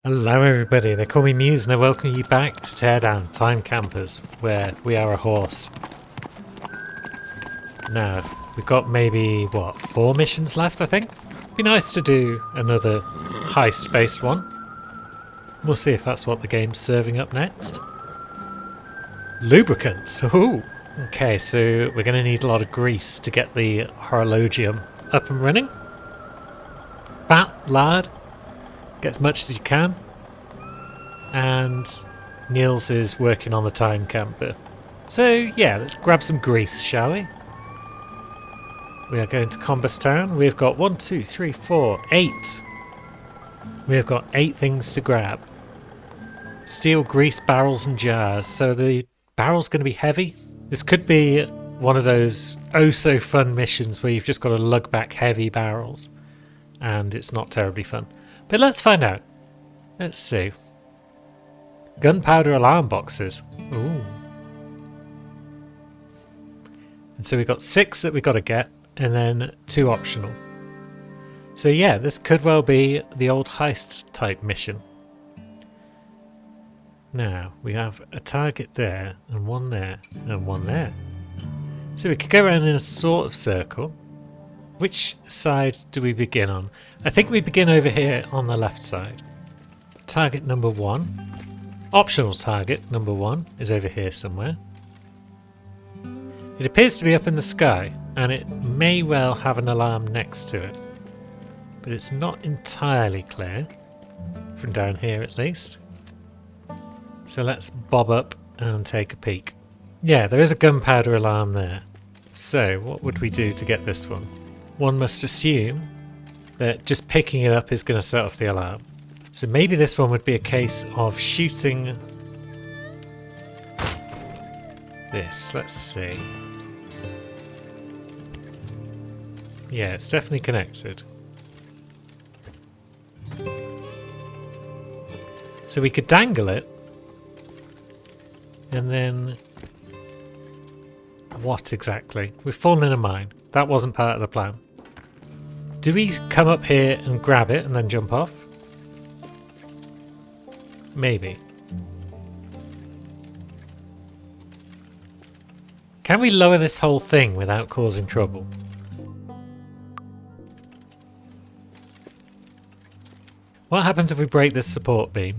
Hello everybody, they call me Muse and I welcome you back to Teardown Time Campers, where we are a horse. Now, we've got maybe, what, 4 missions left I think? Be nice to do another heist-based one. We'll see if that's what the game's serving up next. Lubricants, ooh! Okay, so we're going to need a lot of grease to get the horologium up and running. Bat, lard, get as much as you can. And Niels is working on the time camper. So yeah, let's grab some grease, shall we? We are going to Combus Town. We've got 1, 2, 3, 4, 8. We have got 8 things to grab. Steel, grease, barrels and jars. So the barrel's going to be heavy. This could be one of those oh so fun missions where you've just got to lug back heavy barrels. And it's not terribly fun. But let's find out. Let's see. Gunpowder alarm boxes. Ooh. And so we've got 6 that we've got to get, and then 2 optional. So yeah, this could well be the old heist type mission. Now, we have a target there, and one there, and one there. So we could go around in a sort of circle. Which side do we begin on? I think we begin over here on the left side. Target number 1. Optional target number 1 is over here somewhere. It appears to be up in the sky, and it may well have an alarm next to it. But it's not entirely clear, from down here at least. So let's bob up and take a peek. Yeah, there is a gunpowder alarm there. So what would we do to get this one? One must assume that just picking it up is going to set off the alarm. So maybe this one would be a case of shooting this. Let's see. Yeah, it's definitely connected. So we could dangle it. And then... what exactly? We've fallen in a mine. That wasn't part of the plan. Do we come up here and grab it and then jump off? Maybe. Can we lower this whole thing without causing trouble? What happens if we break this support beam?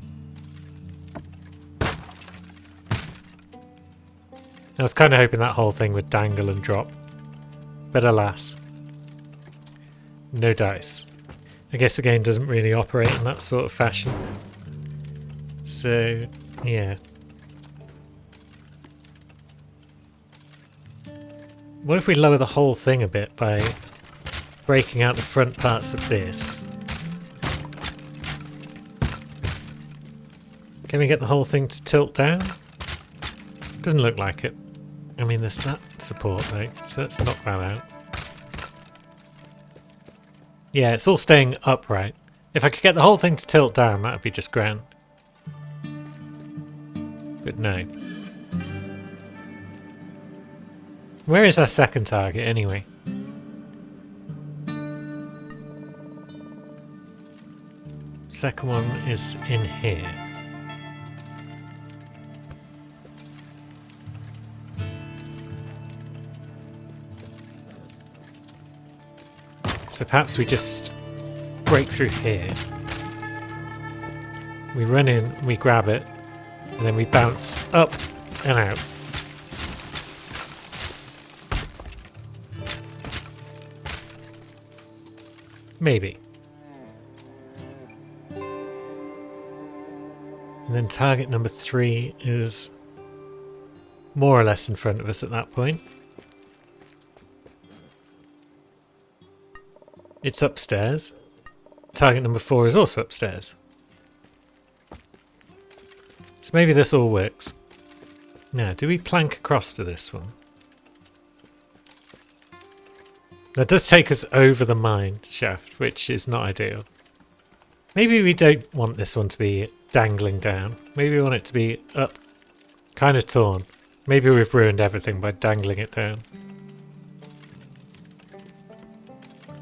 I was kind of hoping that whole thing would dangle and drop. But alas. No dice. I guess the game doesn't really operate in that sort of fashion. So, yeah. What if we lower the whole thing a bit by breaking out the front parts of this? Can we get the whole thing to tilt down? Doesn't look like it. I mean, there's that support though, so let's knock that out. Yeah, it's all staying upright. If I could get the whole thing to tilt down, that would be just grand. But no. Where is our second target anyway? Second one is in here. So perhaps we just break through here. We run in, we grab it, and then we bounce up and out. Maybe. And then target number 3 is more or less in front of us at that point. It's upstairs. Target number 4 is also upstairs. So maybe this all works. Now, do we plank across to this one? That does take us over the mine shaft, which is not ideal. Maybe we don't want this one to be dangling down. Maybe we want it to be up, kind of torn. Maybe we've ruined everything by dangling it down.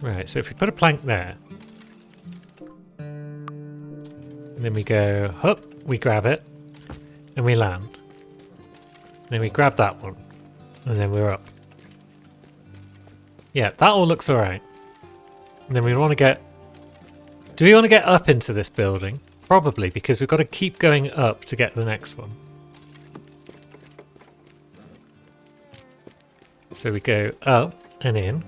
Right, so if we put a plank there, And then we go up, we grab it, and we land. Then we grab that one, and then we're up. Yeah, that all looks alright. And then we want to get... Do we want to get up into this building? Probably, because we've got to keep going up to get the next one. So we go up and in.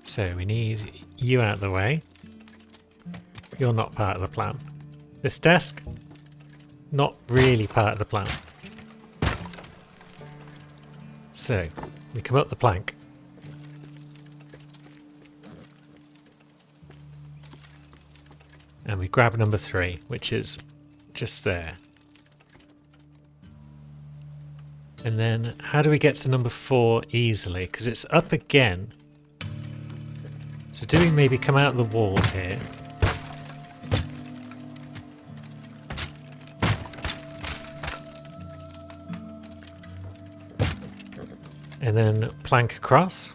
So we need you out of the way. You're not part of the plan. This desk, not really part of the plan. So, we come up the plank. And we grab number 3, which is just there. And then, how do we get to number 4 easily? Because it's up again. So do we maybe come out of the wall here? And then plank across.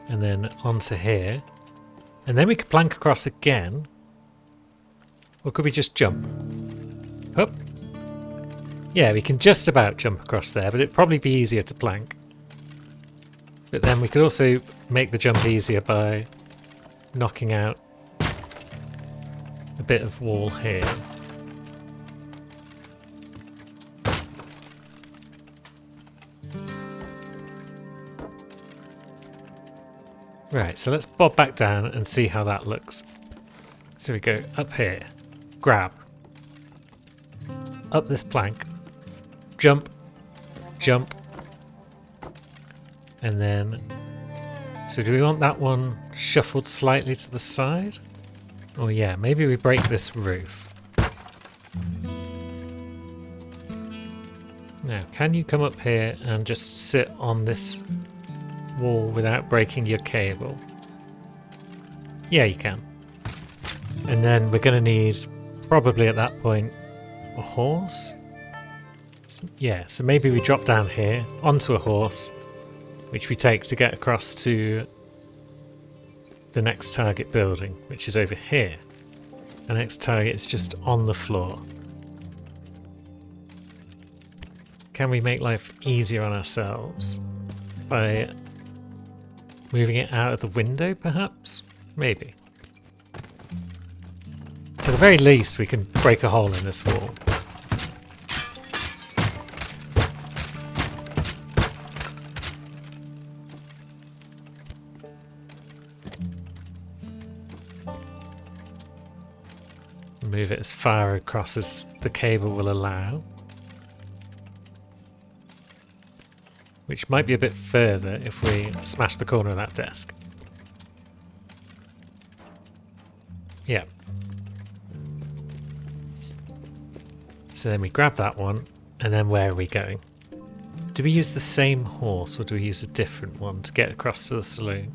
And then onto here. And then we could plank across again. Or could we just jump? Up. Yeah, we can just about jump across there, but it'd probably be easier to plank. But then we could also make the jump easier by knocking out a bit of wall here. Right, so let's bob back down and see how that looks. So we go up here, grab, up this plank, jump, jump, and then... So do we want that one shuffled slightly to the side? Oh yeah, maybe we break this roof. Now, can you come up here and just sit on this wall without breaking your cable? Yeah, you can. And then we're going to need, probably at that point, a horse? Yeah, so maybe we drop down here onto a horse, which we take to get across to the next target building, which is over here. The next target is just on the floor. Can we make life easier on ourselves by moving it out of the window, perhaps? Maybe. At the very least, we can break a hole in this wall. Move it as far across as the cable will allow. Which might be a bit further if we smash the corner of that desk. Yeah. So then we grab that one, and then where are we going? Do we use the same horse, or do we use a different one to get across to the saloon?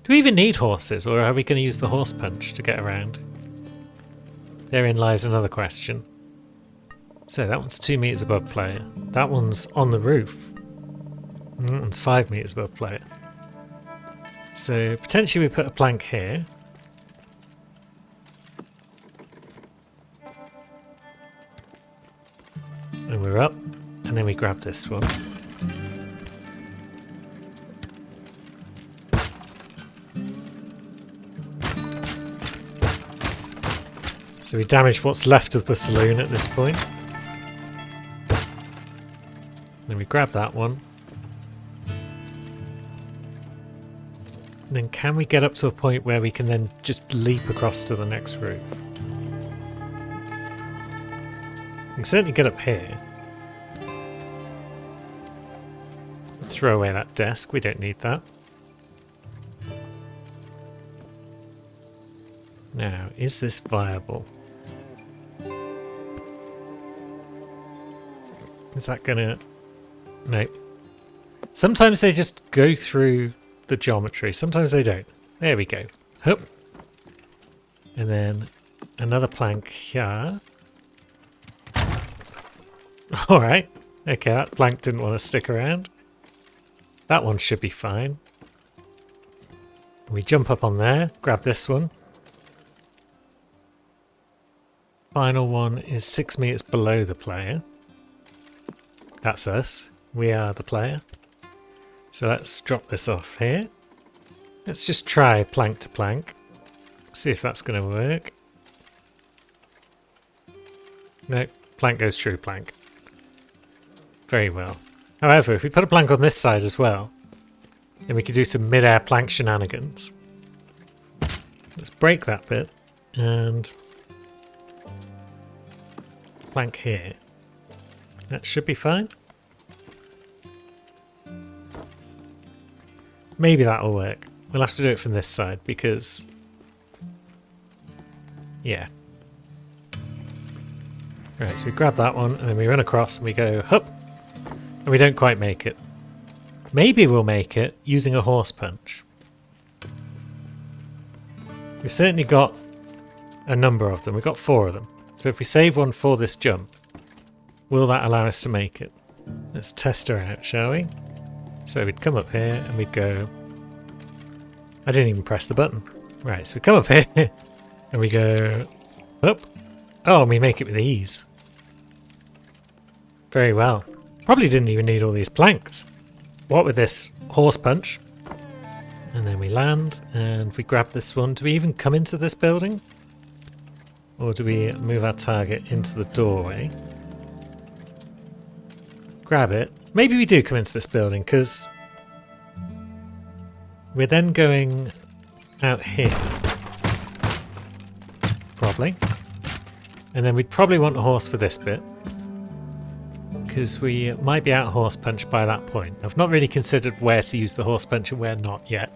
Do we even need horses, or are we going to use the horse punch to get around? Therein lies another question. So that one's 2 meters above player. That one's on the roof. And that one's 5 meters above player. So potentially we put a plank here. And we're up. And then we grab this one. So we damage what's left of the saloon at this point. Then we grab that one. And then can we get up to a point where we can then just leap across to the next roof? We can certainly get up here. Throw away that desk, we don't need that. Now, is this viable? Is that gonna... Nope. Sometimes they just go through the geometry, sometimes they don't. There we go. Hup. And then another plank here. Alright. Okay, that plank didn't want to stick around. That one should be fine. We jump up on there, grab this one. Final one is 6 meters below the player. That's us. We are the player. So let's drop this off here. Let's just try plank to plank. See if that's going to work. No, plank goes through plank. Very well. However, if we put a plank on this side as well, then we could do some mid-air plank shenanigans. Let's break that bit and plank here. That should be fine. Maybe that'll work. We'll have to do it from this side because... yeah. Right, so we grab that one and then we run across and we go hup! And we don't quite make it. Maybe we'll make it using a horse punch. We've certainly got a number of them. We've got 4 of them. So if we save one for this jump, will that allow us to make it? Let's test her out, shall we? So we'd come up here and we'd go... I didn't even press the button. Right, so we come up here and we go up. Oh, and we make it with ease. Very well. Probably didn't even need all these planks. What with this horse punch? And then we land and we grab this one. Do we even come into this building? Or do we move our target into the doorway? Grab it. Maybe we do come into this building because we're then going out here. Probably. And then we'd probably want a horse for this bit. Because we might be out horse punch by that point. I've not really considered where to use the horse punch and where not yet.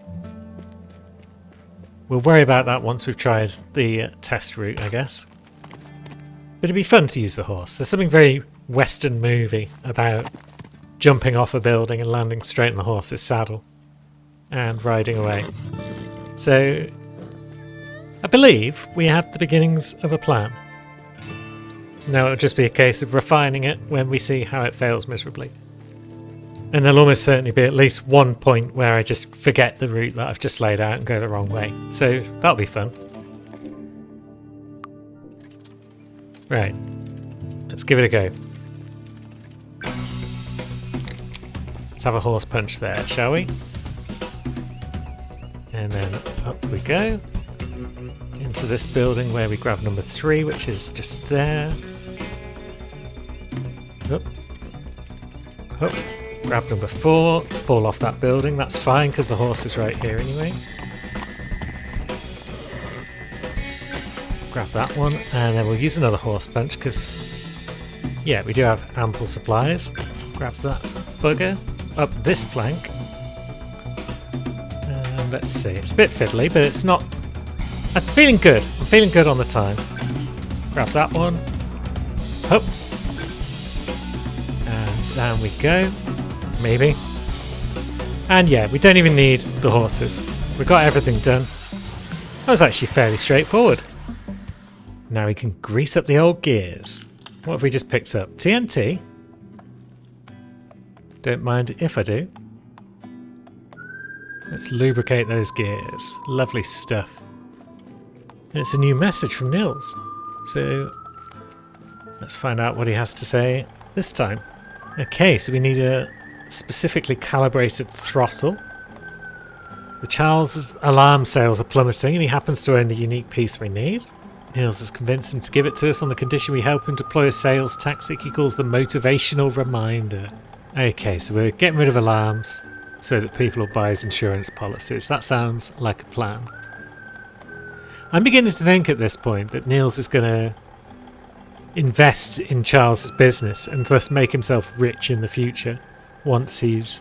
We'll worry about that once we've tried the test route, I guess. But it'd be fun to use the horse. There's something very Western movie about jumping off a building and landing straight in the horse's saddle and riding away. So I believe we have the beginnings of a plan. Now it'll just be a case of refining it when we see how it fails miserably. And there'll almost certainly be at least one point where I just forget the route that I've just laid out and go the wrong way. So that'll be fun. Right. Let's give it a go. Let's have a horse punch there, shall we? And then up we go. Into this building where we grab number 3, which is just there. Up. Up. Grab number 4, fall off that building. That's fine because the horse is right here anyway. Grab that one, and then we'll use another horse punch because, yeah, we do have ample supplies. Grab that bugger up this plank. And let's see, it's a bit fiddly, but it's not. I'm feeling good. I'm feeling good on the time. Grab that one. Up. And down we go. Maybe. And yeah, we don't even need the horses. We've got everything done. That was actually fairly straightforward. Now we can grease up the old gears. What have we just picked up? TNT? Don't mind if I do. Let's lubricate those gears. Lovely stuff. And it's a new message from Nils. So let's find out what he has to say this time. Okay, so we need a specifically calibrated throttle. The Charles' alarm sales are plummeting and he happens to own the unique piece we need. Nils has convinced him to give it to us on the condition we help him deploy a sales tactic he calls the motivational reminder. Okay, so we're getting rid of alarms so that people will buy his insurance policies. That sounds like a plan. I'm beginning to think at this point that Nils is going to invest in Charles' business and thus make himself rich in the future once he's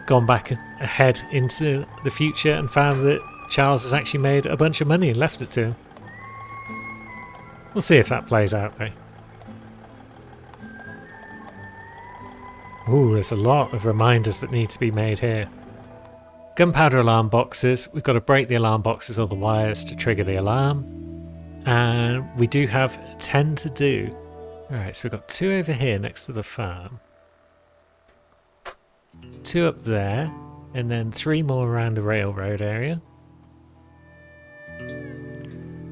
gone back ahead into the future and found that Charles has actually made a bunch of money and left it to him. We'll see if that plays out though. Ooh, there's a lot of reminders that need to be made here. Gunpowder alarm boxes. We've got to break the alarm boxes or the wires to trigger the alarm. And we do have 10 to do. Alright, so we've got 2 over here next to the farm. 2 up there. And then 3 more around the railroad area.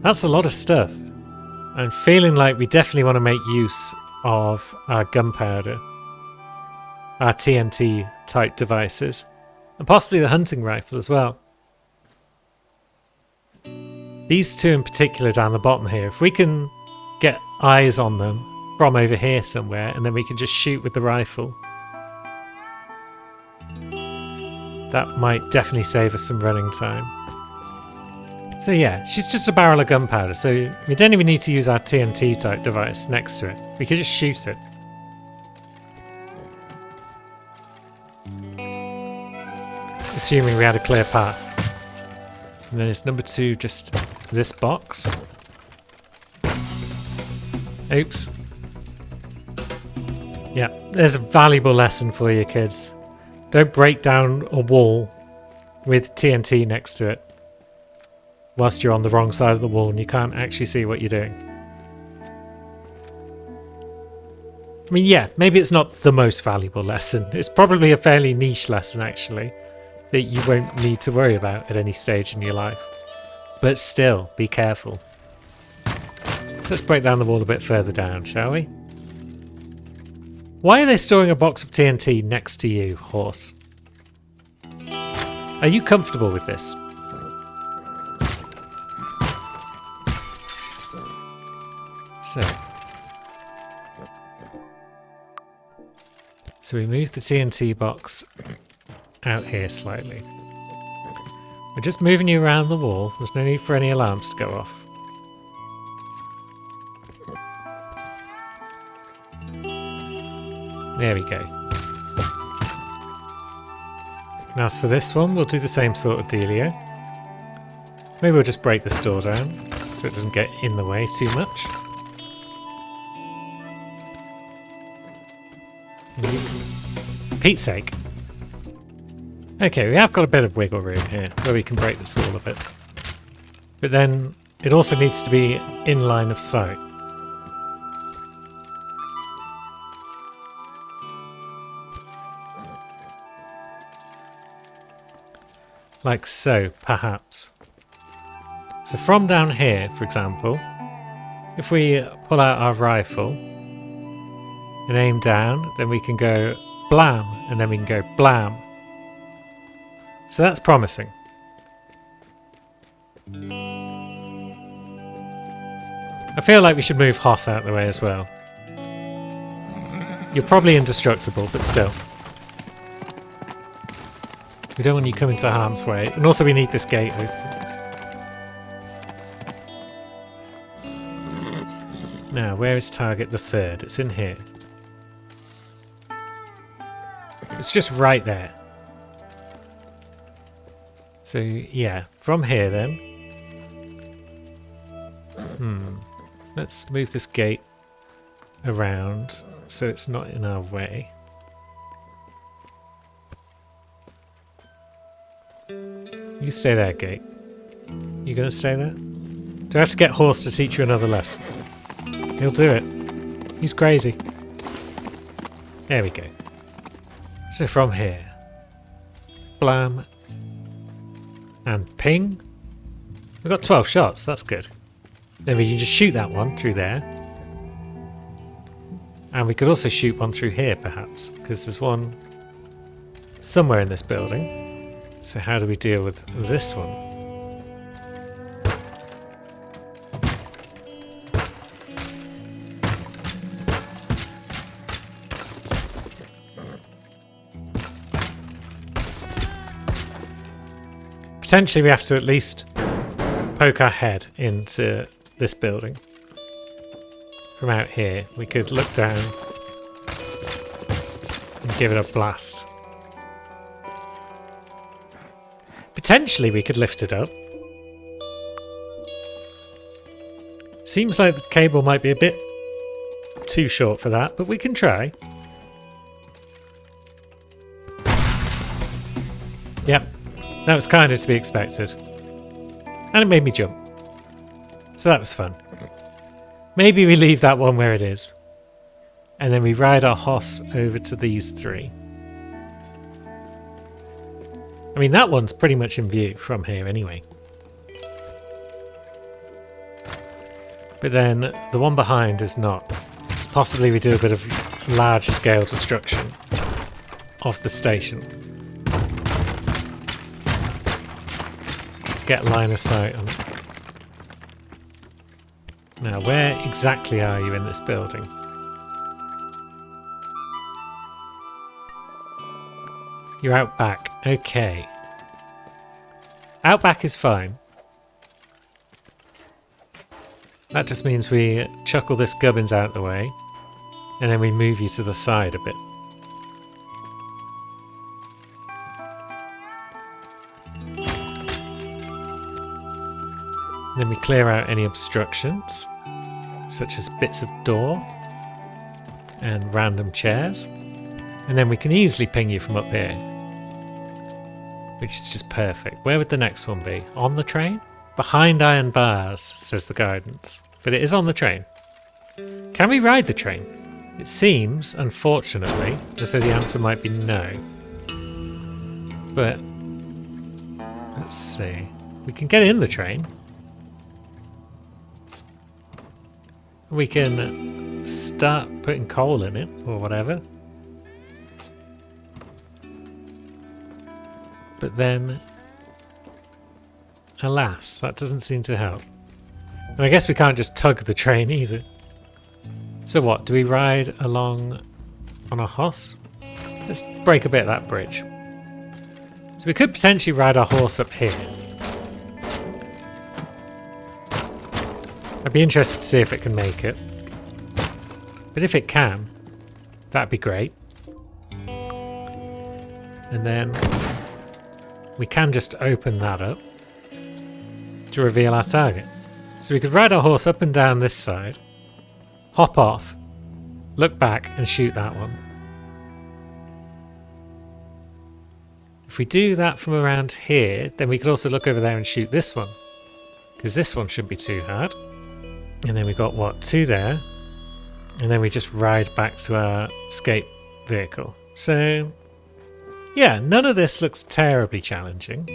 That's a lot of stuff. I'm feeling like we definitely want to make use of our gunpowder. Our TNT type devices. And possibly the hunting rifle as well. These 2 in particular down the bottom here, if we can get eyes on them from over here somewhere, and then we can just shoot with the rifle, that might definitely save us some running time. So yeah, she's just a barrel of gunpowder, so we don't even need to use our TNT type device next to it. We could just shoot it. Assuming we had a clear path. And then it's number 2, just this box. Oops. Yeah, there's a valuable lesson for you kids. Don't break down a wall with TNT next to it whilst you're on the wrong side of the wall and you can't actually see what you're doing. I mean, yeah, maybe it's not the most valuable lesson. It's probably a fairly niche lesson actually, that you won't need to worry about at any stage in your life. But still, be careful. So let's break down the wall a bit further down, shall we? Why are they storing a box of TNT next to you, horse? Are you comfortable with this? So we move the TNT box out here slightly. We're just moving you around the wall. There's no need for any alarms to go off. There we go. And as for this one, we'll do the same sort of dealio. Maybe we'll just break this door down so it doesn't get in the way too much. Pete's sake. Okay, we have got a bit of wiggle room here where we can break this wall a bit. But then it also needs to be in line of sight. Like so, perhaps. So from down here, for example, if we pull out our rifle and aim down, then we can go blam, and then we can go blam. So that's promising. I feel like we should move Hoss out of the way as well. You're probably indestructible, but still. We don't want you coming to harm's way. And also we need this gate open. Now, where is target the third? It's in here. It's just right there. So, yeah, from here then. Let's move this gate around so it's not in our way. You stay there, gate. You gonna stay there? Do I have to get Horse to teach you another lesson? He'll do it. He's crazy. There we go. So from here. Blam. And ping. We've got 12 shots, that's good. Then we can just shoot that one through there. And we could also shoot one through here, perhaps, because there's one somewhere in this building. So how do we deal with this one? Potentially we have to at least poke our head into this building. From out here, we could look down and give it a blast. Potentially we could lift it up. Seems like the cable might be a bit too short for that, but we can try. Yep, that was kind of to be expected. And it made me jump. So that was fun. Maybe we leave that one where it is. And then we ride our Hoss over to these three. I mean, that one's pretty much in view from here anyway. But then the one behind is not. It's possibly we do a bit of large-scale destruction of the station. Let's get line of sight on it. Now, where exactly are you in this building? You're out back. Okay. Out back is fine. That just means we chuck all this gubbins out the way, and then we move you to the side a bit. Then we clear out any obstructions, such as bits of door and random chairs. And then we can easily ping you from up here, which is just perfect. Where would the next one be? On the train? Behind iron bars, says the guidance. But it is on the train. Can we ride the train? It seems, unfortunately, as though the answer might be no. But, let's see. We can get in the train. We can start putting coal in it, or whatever. But then, alas, that doesn't seem to help. And I guess we can't just tug the train either. So what, do we ride along on a Hoss? Let's break a bit of that bridge. So we could potentially ride our horse up here. I'd be interested to see if it can make it. But if it can, that'd be great. And then we can just open that up to reveal our target. So we could ride our horse up and down this side, hop off, look back and shoot that one. If we do that from around here, then we could also look over there and shoot this one, because this one shouldn't be too hard. And then we got, what, 2 there, and then we just ride back to our escape vehicle. So yeah, none of this looks terribly challenging.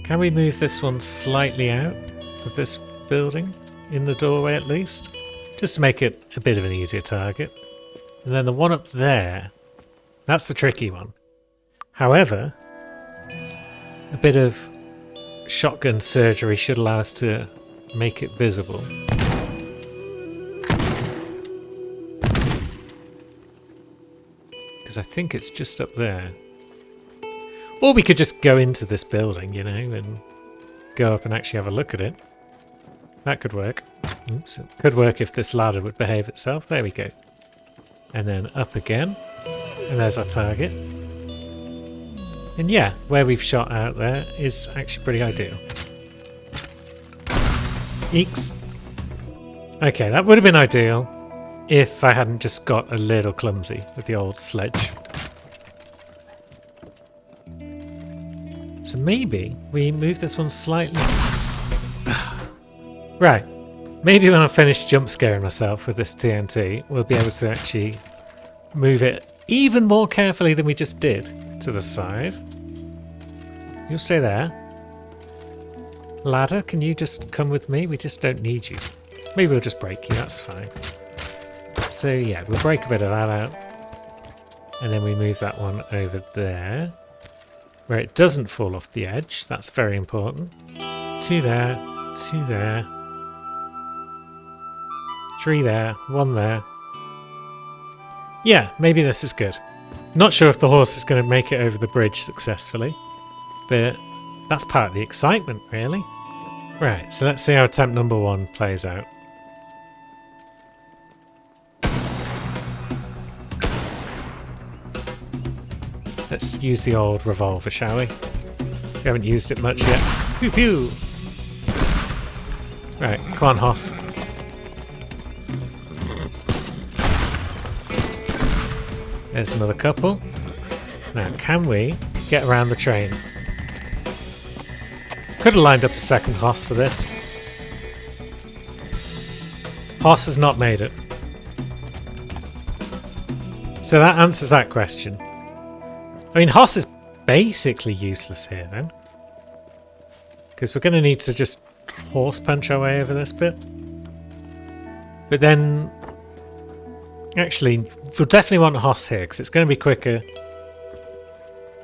Can we move this one slightly out of this building? In the doorway at least? Just to make it a bit of an easier target. And then the one up there, that's the tricky one. However, a bit of shotgun surgery should allow us to make it visible. Because I think it's just up there. Or we could just go into this building, you know, and go up and actually have a look at it. That could work. Oops, it could work if this ladder would behave itself. There we go. And then up again. And there's our target. And yeah, where we've shot out there is actually pretty ideal. Eeks. Okay, that would have been ideal if I hadn't just got a little clumsy with the old sledge. So maybe we move this one slightly. Right. Maybe when I finish jump scaring myself with this TNT, we'll be able to actually move it even more carefully than we just did to the side. You'll stay there. Ladder, can you just come with me? We just don't need you. Maybe we'll just break you, that's fine. So yeah, we'll break a bit of that out. And then we move that one over there, where it doesn't fall off the edge. That's very important. 2 there, 2 there. 3 there, 1 there. Yeah, maybe this is good. Not sure if the horse is going to make it over the bridge successfully, but that's part of the excitement, really. Right, so let's see how attempt number 1 plays out. Let's use the old revolver, shall we? We haven't used it much yet. Pew pew! Right, come on, Hoss. There's another couple. Now, can we get around the train? Could have lined up a second Hoss for this. Hoss has not made it. So that answers that question. I mean, Hoss is basically useless here then. Because we're going to need to just horse punch our way over this bit. But then... Actually, we'll definitely want Hoss here, because it's going to be quicker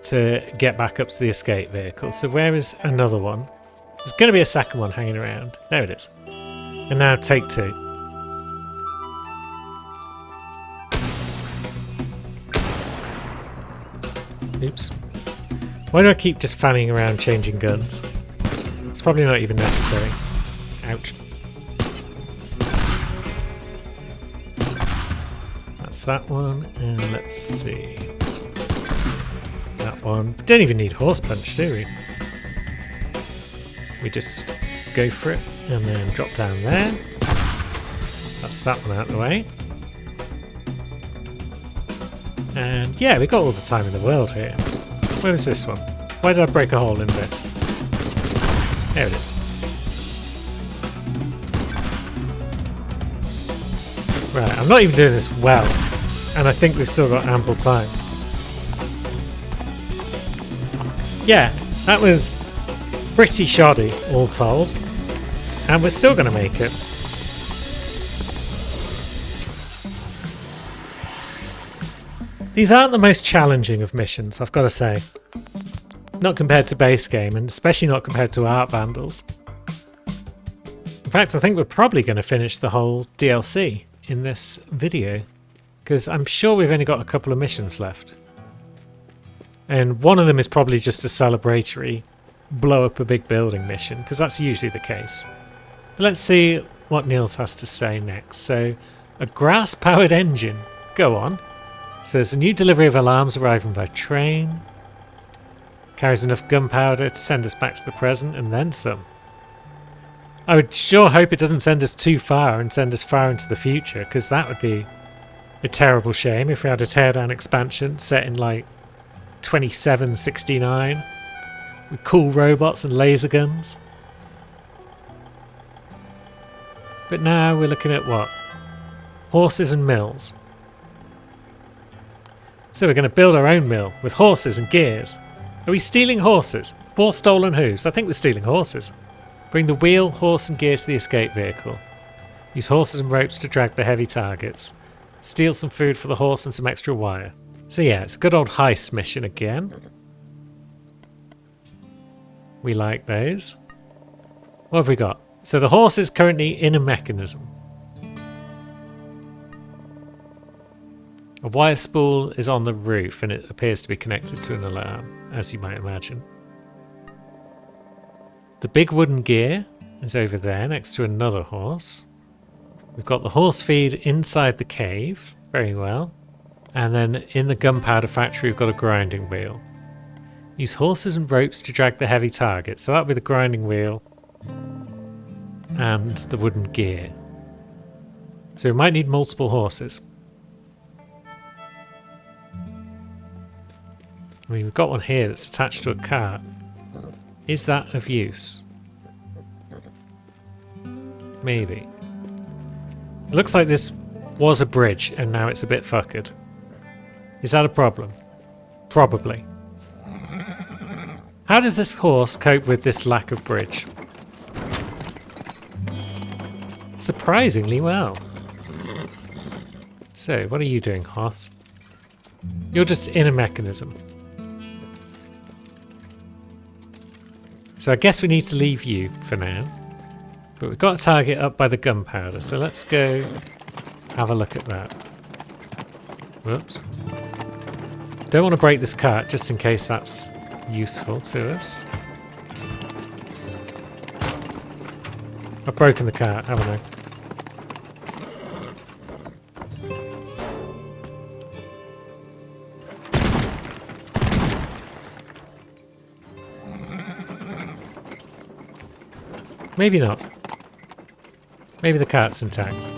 to get back up to the escape vehicle. So where is another one? There's going to be a second one hanging around. There it is. And now take 2. Oops. Why do I keep just fanning around changing guns? It's probably not even necessary. Ouch. That's that one, and let's see. That one. We don't even need horse punch, do we? We just go for it, and then drop down there. That's that one out of the way. And yeah, we got all the time in the world here. Where was this one? Why did I break a hole in this? There it is. Right, I'm not even doing this well, and I think we've still got ample time. Yeah, that was pretty shoddy, all told, and we're still going to make it. These aren't the most challenging of missions, I've got to say. Not compared to base game, and especially not compared to Art Vandals. In fact, I think we're probably going to finish the whole DLC in this video, because I'm sure we've only got a couple of missions left. And one of them is probably just a celebratory blow up a big building mission, because that's usually the case. But let's see what Niels has to say next. So, a grass-powered engine. Go on. So there's a new delivery of alarms arriving by train. Carries enough gunpowder to send us back to the present and then some. I would sure hope it doesn't send us too far and send us far into the future, because that would be a terrible shame if we had a teardown expansion set in like 2769 with cool robots and laser guns. But now we're looking at what? Horses and mills. So we're going to build our own mill with horses and gears. Are we stealing horses? 4 stolen hooves. I think we're stealing horses. Bring the wheel, horse and gear to the escape vehicle. Use horses and ropes to drag the heavy targets. Steal some food for the horse and some extra wire. So yeah, it's a good old heist mission again. We like those. What have we got? So the horse is currently in a mechanism. A wire spool is on the roof and it appears to be connected to an alarm, as you might imagine. The big wooden gear is over there next to another horse. We've got the horse feed inside the cave, very well. And then in the gunpowder factory we've got a grinding wheel. Use horses and ropes to drag the heavy target, so that'll be the grinding wheel and the wooden gear. So we might need multiple horses. I mean, we've got one here that's attached to a cart. Is that of use? Maybe. It looks like this was a bridge and now it's a bit fuckered. Is that a problem? Probably. How does this horse cope with this lack of bridge? Surprisingly well. So, what are you doing, horse? You're just in a mechanism. So I guess we need to leave you for now. But we've got a target up by the gunpowder, so let's go have a look at that. Whoops. Don't want to break this cart just in case that's useful to us. I've broken the cart, haven't I? Maybe not. Maybe the cart's intact.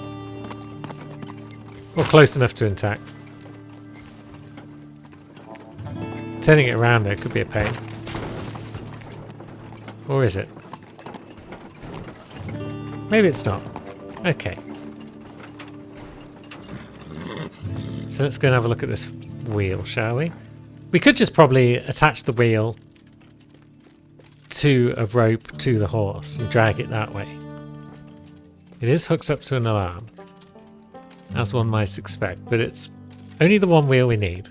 Or close enough to intact. Turning it around there could be a pain. Or is it? Maybe it's not. Okay. So let's go and have a look at this wheel, shall we? We could just probably attach the wheel to a rope to the horse and drag it that way. It is hooked up to an alarm, as one might expect, but it's only the one wheel we need.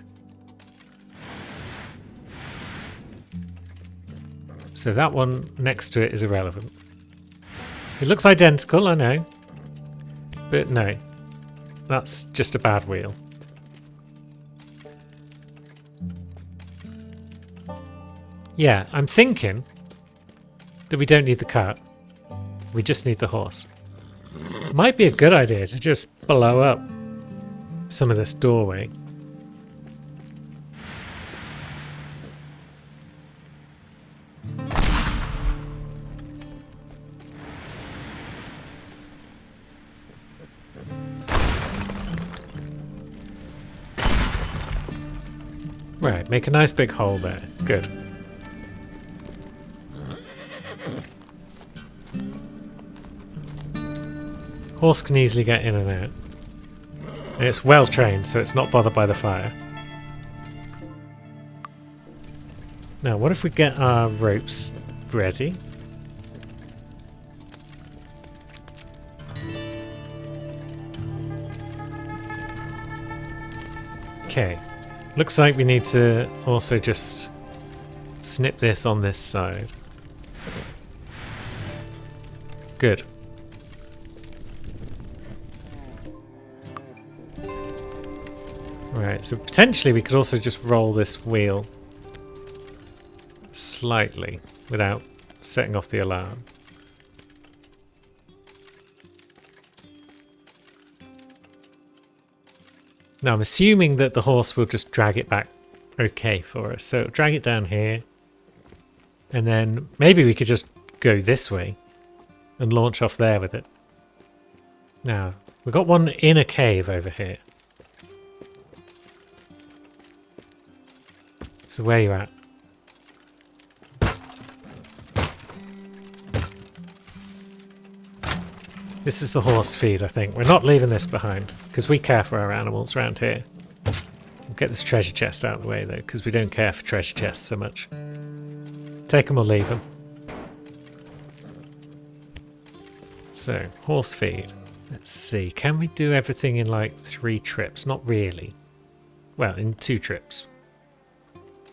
So that one next to it is irrelevant. It looks identical, I know, but no, that's just a bad wheel. Yeah, I'm thinking that we don't need the cart. We just need the horse. Might be a good idea to just blow up some of this doorway. Right, make a nice big hole there. Good. Horse can easily get in and out. And it's well trained, so it's not bothered by the fire. Now, what if we get our ropes ready? Okay. Looks like we need to also just snip this on this side. Good. Right, so potentially we could also just roll this wheel slightly without setting off the alarm. Now I'm assuming that the horse will just drag it back okay for us. So drag it down here, and then maybe we could just go this way and launch off there with it. Now, we've got one in a cave over here. So where are you at? This is the horse feed, I think. We're not leaving this behind, because we care for our animals around here. We'll get this treasure chest out of the way, though, because we don't care for treasure chests so much. Take them or leave them. So, horse feed. Let's see. Can we do everything in, like, 3 trips? Not really. Well, in 2 trips.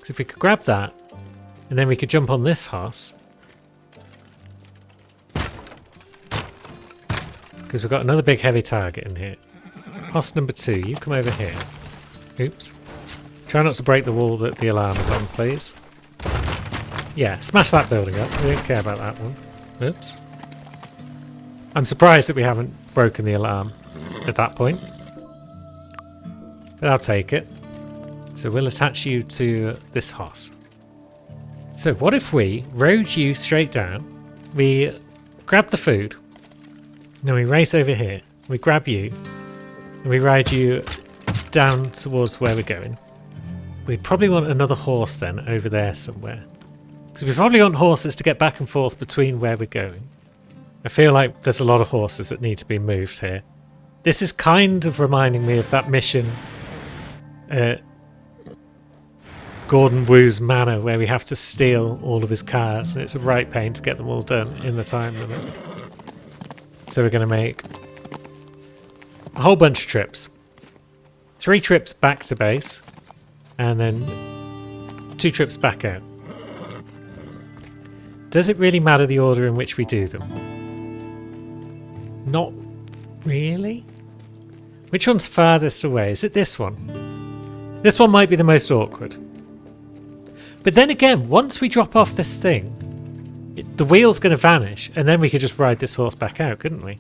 So if we could grab that, and then we could jump on this horse. Because we've got another big heavy target in here. Horse number 2, you come over here. Oops. Try not to break the wall that the alarm is on, please. Yeah, smash that building up. We don't care about that one. Oops. I'm surprised that we haven't broken the alarm at that point. But I'll take it. So we'll attach you to this horse. So what if we rode you straight down, we grab the food, then we race over here, we grab you, and we ride you down towards where we're going. We'd probably want another horse then over there somewhere. Because we probably want horses to get back and forth between where we're going. I feel like there's a lot of horses that need to be moved here. This is kind of reminding me of that mission Gordon Wu's manor where we have to steal all of his cars, and it's a right pain to get them all done in the time limit. So we're going to make a whole bunch of trips. 3 trips back to base, and then 2 trips back out. Does it really matter the order in which we do them? Not really. Which one's farthest away? Is it this one? This one might be the most awkward. But then again, once we drop off this thing, the wheel's going to vanish, and then we could just ride this horse back out, couldn't we?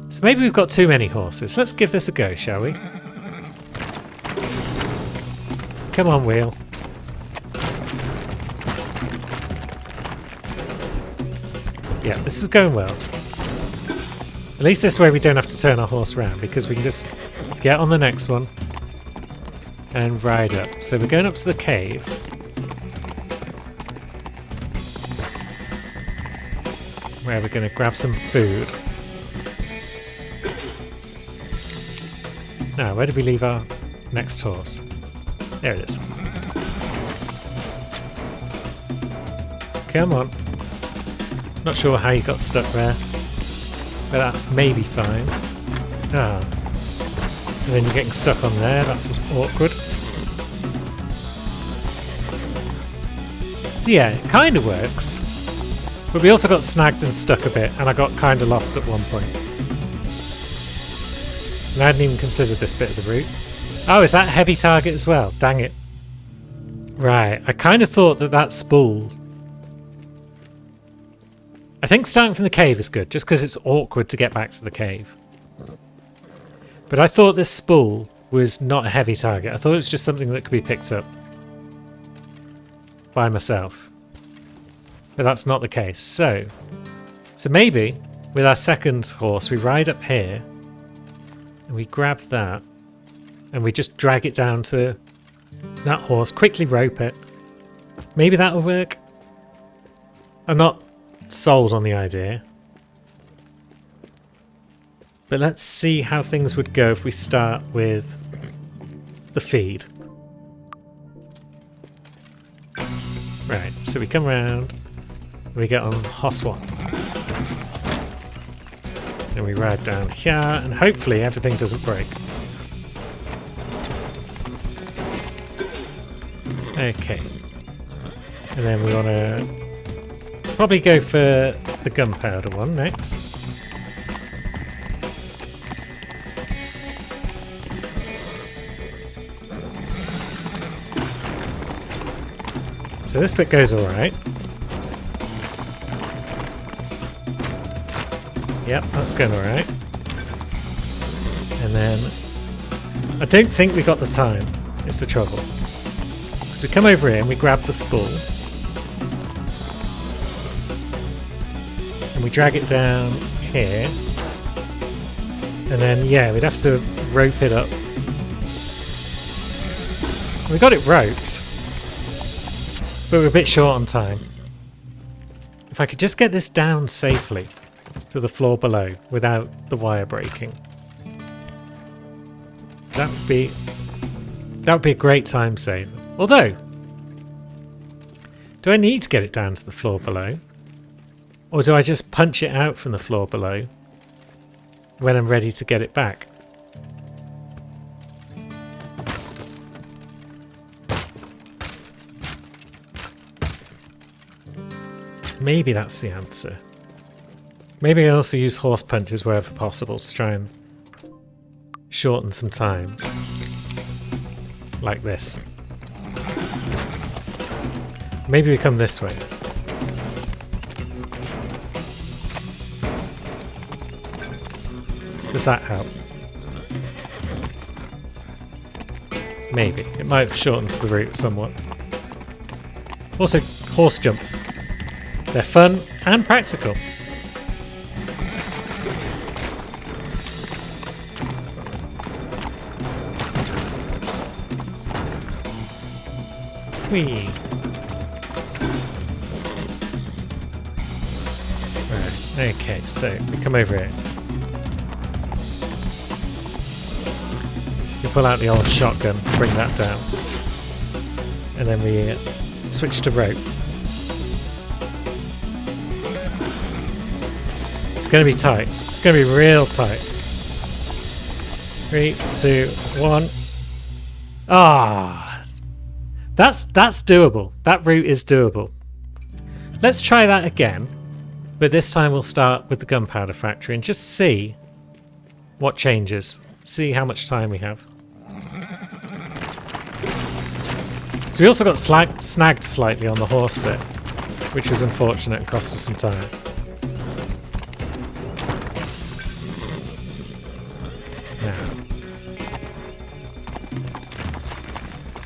So maybe we've got too many horses. Let's give this a go, shall we? Come on, wheel. Yeah, this is going well. At least this way we don't have to turn our horse around, because we can just get on the next one and ride up. So we're going up to the cave. Where we're going to grab some food. Now, where did we leave our next horse? There it is. Come on. Not sure how you got stuck there, but that's maybe fine. Ah. And then you're getting stuck on there, that's awkward. So yeah, it kind of works. But we also got snagged and stuck a bit, and I got kind of lost at one point. And I hadn't even considered this bit of the route. Oh, is that a heavy target as well? Dang it. Right, I kind of thought that that spool... I think starting from the cave is good, just because it's awkward to get back to the cave. But I thought this spool was not a heavy target. I thought it was just something that could be picked up by myself. But that's not the case. So maybe with our second horse, we ride up here and we grab that and we just drag it down to that horse, quickly rope it. Maybe that'll work. I'm not sold on the idea. But let's see how things would go if we start with the feed. Right, so we come around, and we get on horse 1. Then we ride down here, and hopefully everything doesn't break. Okay. And then we want to probably go for the gunpowder one next. So this bit goes alright. Yep, that's going alright. And then I don't think we got the time, is the trouble. So we come over here and we grab the spool. And we drag it down here. And then, yeah, we'd have to rope it up. We got it roped. But we're a bit short on time. If I could just get this down safely to the floor below without the wire breaking. That would be a great time saver. Although, do I need to get it down to the floor below? Or do I just punch it out from the floor below when I'm ready to get it back? Maybe that's the answer. Maybe I also use horse punches wherever possible to try and shorten some times. Like this. Maybe we come this way. Does that help? Maybe. It might have shortened the route somewhat. Also, horse jumps. They're fun and practical. Whee! Right, okay, so we come over here. We pull out the old shotgun, bring that down. And then we switch to rope. It's going to be tight. It's going to be real tight. 3, 2, 1. Ah, that's doable. That route is doable. Let's try that again, but this time we'll start with the gunpowder factory and just see what changes. See how much time we have. So we also got snagged slightly on the horse there, which was unfortunate and cost us some time.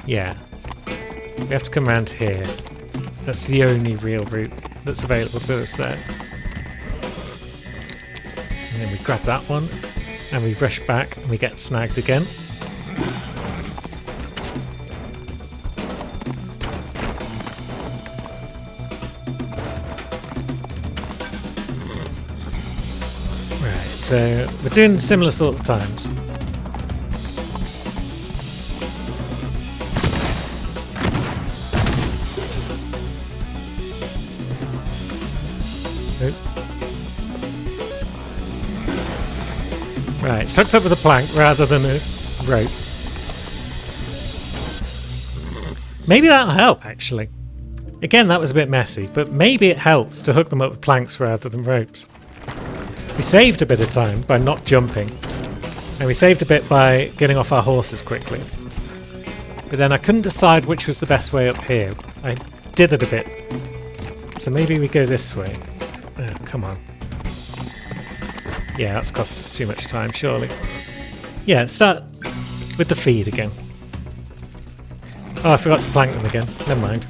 Yeah, we have to come around here. That's the only real route that's available to us there. And then we grab that one, and we rush back, and we get snagged again. Right, so we're doing similar sort of times. Right, it's hooked up with a plank rather than a rope. Maybe that'll help, actually. Again, that was a bit messy, but maybe it helps to hook them up with planks rather than ropes. We saved a bit of time by not jumping, and we saved a bit by getting off our horses quickly. But then I couldn't decide which was the best way up here. I dithered a bit. So maybe we go this way. Oh, come on. Yeah, that's cost us too much time, surely. Yeah, start with the feed again. Oh, I forgot to plank them again. Never mind.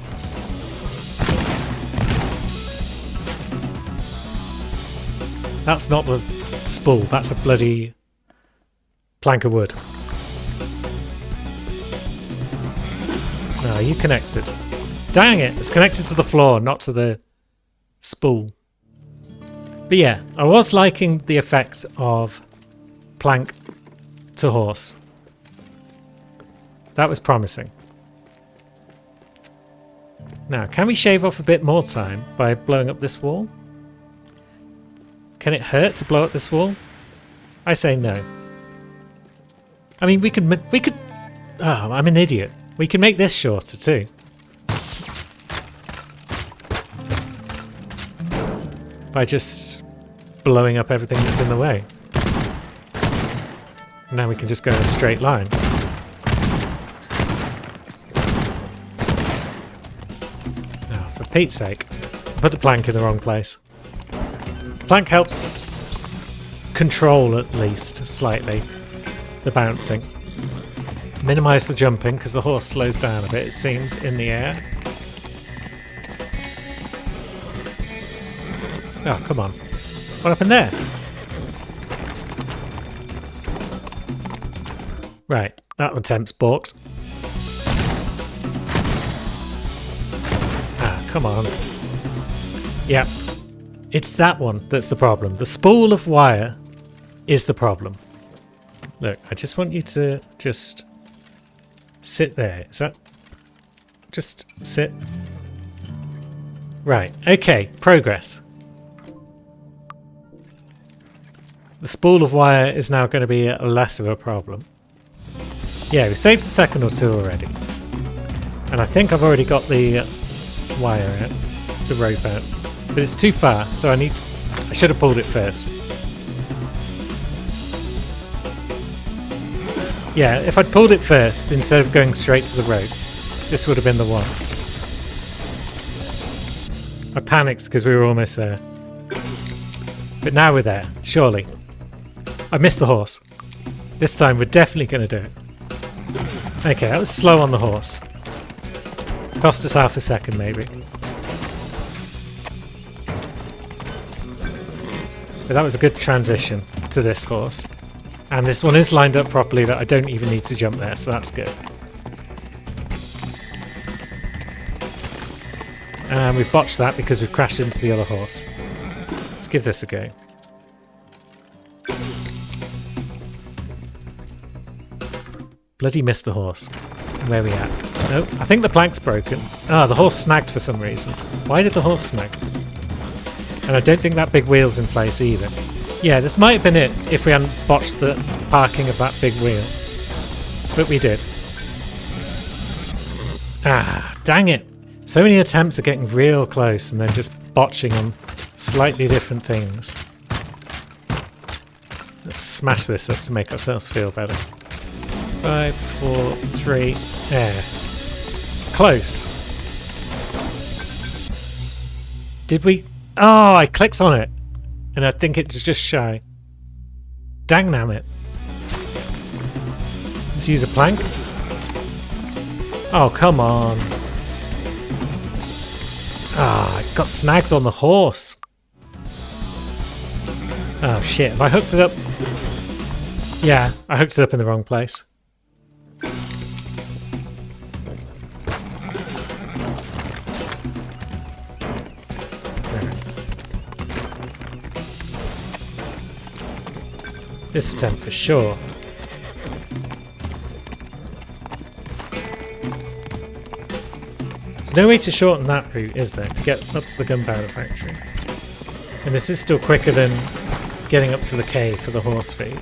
That's not the spool, that's a bloody plank of wood. No, you connected. Dang it, it's connected to the floor, not to the spool. But yeah, I was liking the effect of plank to horse. That was promising. Now, can we shave off a bit more time by blowing up this wall? Can it hurt to blow up this wall? I say no. I mean, we could. Oh, I'm an idiot. We can make this shorter too. By just blowing up everything that's in the way. Now we can just go in a straight line. Oh, for Pete's sake. I put the plank in the wrong place. Plank helps control, at least, slightly, the bouncing. Minimise the jumping, because the horse slows down a bit, it seems, in the air. Oh, come on. What happened there? Right, that attempt's balked. Ah, come on. Yep. It's that one that's the problem. The spool of wire is the problem. Look, I just want you to just sit there. Is that... Just sit. Right, okay, progress. The spool of wire is now going to be less of a problem. Yeah, we saved a second or two already. And I think I've already got the wire out, the rope out. But it's too far, so I should have pulled it first. Yeah, if I'd pulled it first, instead of going straight to the rope, this would have been the one. I panicked because we were almost there. But now we're there, surely. I missed the horse. This time we're definitely going to do it. Okay, that was slow on the horse. Cost us half a second, maybe. But that was a good transition to this horse. And this one is lined up properly that I don't even need to jump there, so that's good. And we've botched that because we've crashed into the other horse. Let's give this a go. Bloody missed the horse. Where are we at? Nope, I think the plank's broken. Ah, the horse snagged for some reason. Why did the horse snag? And I don't think that big wheel's in place either. Yeah, this might have been it if we hadn't botched the parking of that big wheel. But we did. Ah, dang it. So many attempts at getting real close and then just botching on slightly different things. Let's smash this up to make ourselves feel better. 5, 4, 3, there. Close. Did we... Oh, I clicked on it. And I think it's just shy. Dang damn it. Let's use a plank. Oh, come on. Ah, it got snags on the horse. Oh, shit. Have I hooked it up? Yeah, I hooked it up in the wrong place. This attempt for sure. There's no way to shorten that route, is there, to get up to the gunpowder factory? And this is still quicker than getting up to the cave for the horse feed.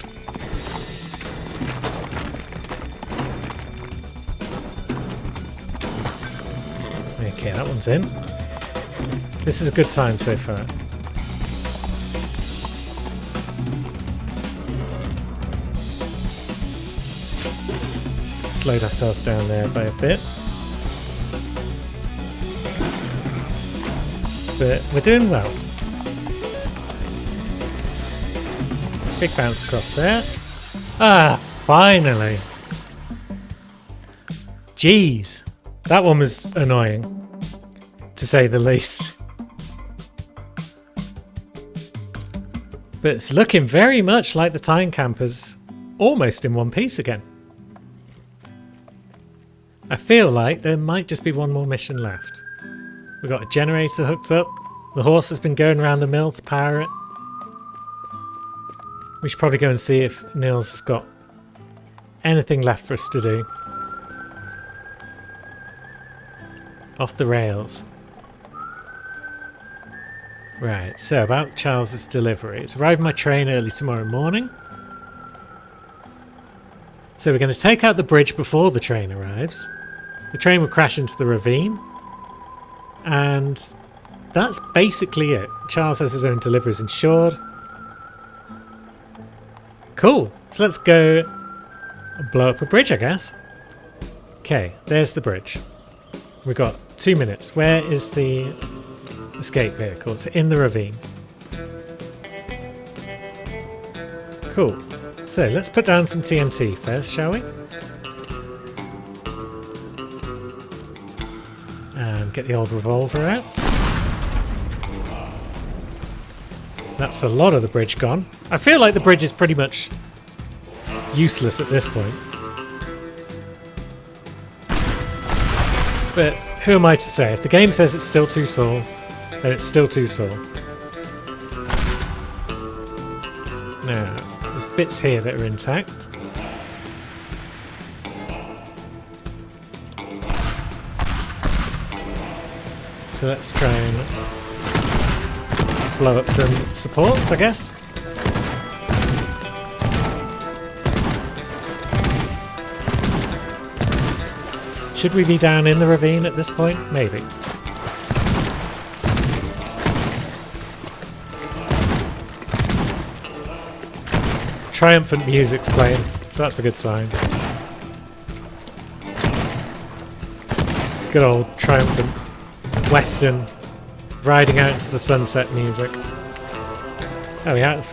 Okay, that one's in. This is a good time so far. Slowed ourselves down there by a bit. But we're doing well. Big bounce across there. Ah, finally. Jeez, that one was annoying, to say the least. But it's looking very much like the Time Campers, almost in one piece again. I feel like there might just be one more mission left. We've got a generator hooked up. The horse has been going around the mill to power it. We should probably go and see if Nils has got anything left for us to do. Off the rails. Right, so about Charles's delivery. It's arriving my train early tomorrow morning. So we're going to take out the bridge before the train arrives. The train will crash into the ravine. And that's basically it. Charles has his own deliveries insured. Cool. So let's go and blow up a bridge, I guess. Okay, there's the bridge. We've got 2 minutes. Where is the escape vehicle? It's in the ravine. Cool. So let's put down some TNT first, shall we? And get the old revolver out. That's a lot of the bridge gone. I feel like the bridge is pretty much useless at this point. But who am I to say? If the game says it's still too tall, then it's still too tall. Now, there's bits here that are intact. So let's try and blow up some supports, I guess. Should we be down in the ravine at this point? Maybe. Triumphant music's playing, so that's a good sign. Good old triumphant western riding out into the sunset music. Oh, we have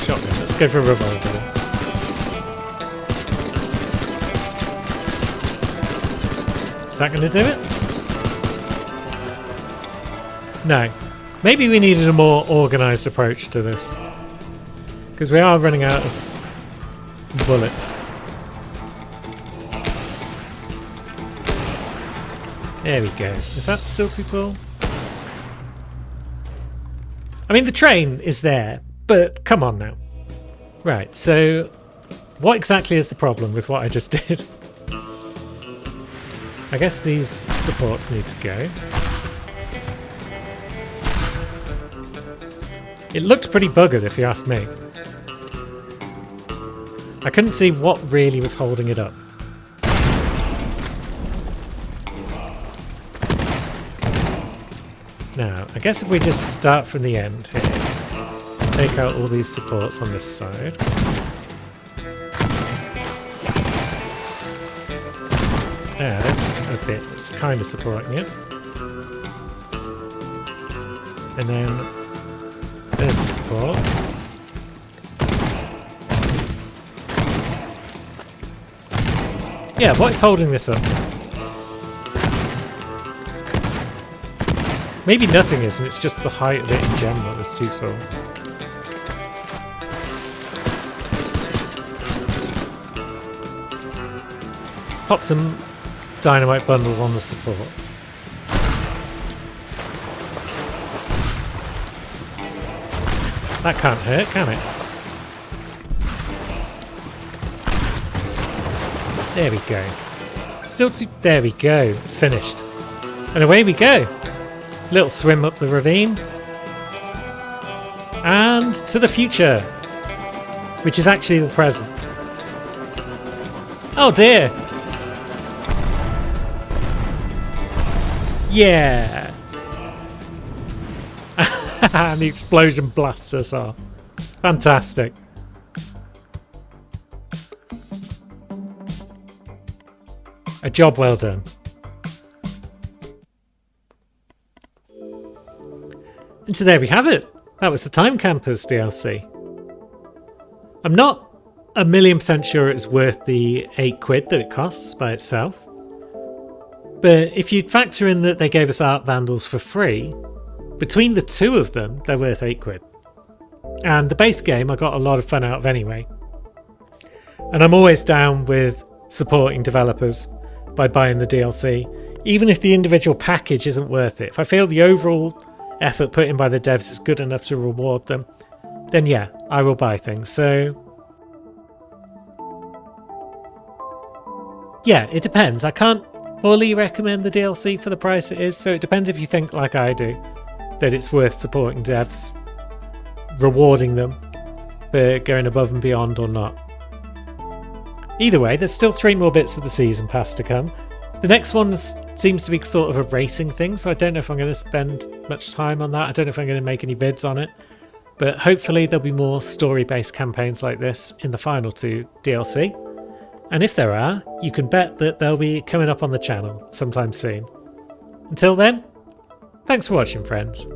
shotgun. Let's go for a revolver. Is that going to do it? No. Maybe we needed a more organised approach to this. Because we are running out of bullets. There we go. Is that still too tall? I mean, the train is there, but come on now. Right, so what exactly is the problem with what I just did? I guess these supports need to go. It looked pretty buggered, if you ask me. I couldn't see what really was holding it up. Now, I guess if we just start from the end here, take out all these supports on this side. Yeah, that's a bit, it's kind of supporting it. And then there's the support. Yeah, what is holding this up? Maybe nothing is, and it's just the height of it in general that's too tall. Let's pop some dynamite bundles on the supports. That can't hurt, can it? There we go. Still too... There we go. It's finished. And away we go. Little swim up the ravine. And to the future. Which is actually the present. Oh dear. Yeah! And the explosion blasts us off. Fantastic. A job well done. And so there we have it. That was the Time Campers DLC. I'm not 1,000,000% sure it's worth the £8 that it costs by itself. But if you factor in that they gave us Art Vandals for free, between the two of them, they're worth £8. And the base game I got a lot of fun out of anyway. And I'm always down with supporting developers by buying the DLC, even if the individual package isn't worth it. If I feel the overall effort put in by the devs is good enough to reward them, then yeah, I will buy things. So yeah, it depends. I can't fully recommend the DLC for the price it is, so it depends if you think like I do, that it's worth supporting devs, rewarding them for going above and beyond or not. Either way, there's still 3 more bits of the season pass to come. The next one seems to be sort of a racing thing, so I don't know if I'm going to spend much time on that. I don't know if I'm going to make any vids on it, but hopefully there'll be more story-based campaigns like this in the final 2 DLC. And if there are, you can bet that they'll be coming up on the channel sometime soon. Until then, thanks for watching, friends.